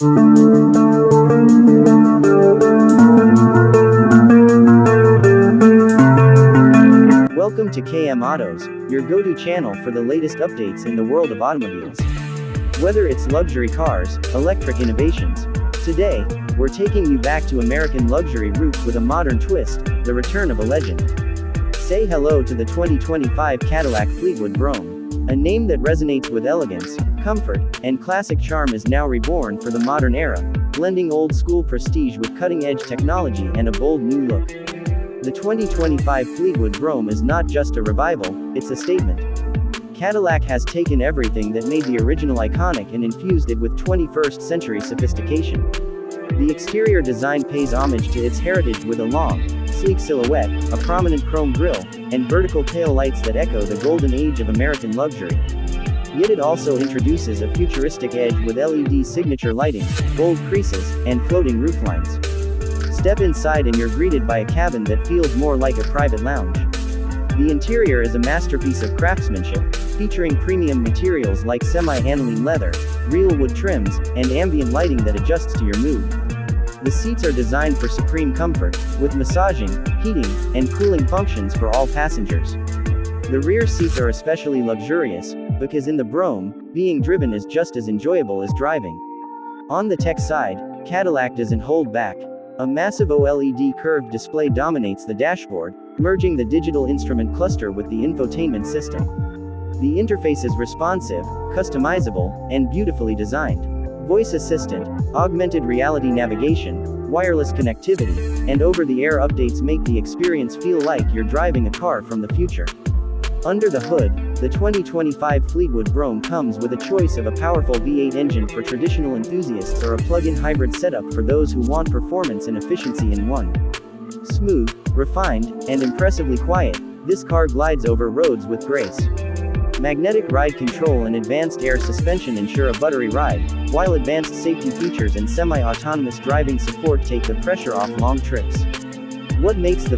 Welcome to KM Autos, your go-to channel for the latest updates in the world of automobiles. Whether it's luxury cars, electric innovations, today, we're taking you back to American luxury roots with a modern twist, the return of a legend. Say hello to the 2025 Cadillac Fleetwood Brougham. A name that resonates with elegance, comfort, and classic charm is now reborn for the modern era, blending old-school prestige with cutting-edge technology and a bold new look. The 2025 Fleetwood Brougham is not just a revival, it's a statement. Cadillac has taken everything that made the original iconic and infused it with 21st-century sophistication. The exterior design pays homage to its heritage with a long, sleek silhouette, a prominent chrome grille, and vertical tail lights that echo the golden age of American luxury. Yet it also introduces a futuristic edge with LED signature lighting, bold creases, and floating rooflines. Step inside and you're greeted by a cabin that feels more like a private lounge. The interior is a masterpiece of craftsmanship, featuring premium materials like semi-aniline leather, real wood trims, and ambient lighting that adjusts to your mood. The seats are designed for supreme comfort, with massaging, heating, and cooling functions for all passengers. The rear seats are especially luxurious, because in the Brougham, being driven is just as enjoyable as driving. On the tech side, Cadillac doesn't hold back. A massive OLED curved display dominates the dashboard, merging the digital instrument cluster with the infotainment system. The interface is responsive, customizable, and beautifully designed. Voice assistant, augmented reality navigation, wireless connectivity, and over-the-air updates make the experience feel like you're driving a car from the future. Under the hood, the 2025 Fleetwood Brougham comes with a choice of a powerful V8 engine for traditional enthusiasts or a plug-in hybrid setup for those who want performance and efficiency in one. Smooth, refined, and impressively quiet, this car glides over roads with grace. Magnetic ride control and advanced air suspension ensure a buttery ride, while advanced safety features and semi-autonomous driving support take the pressure off long trips. What makes the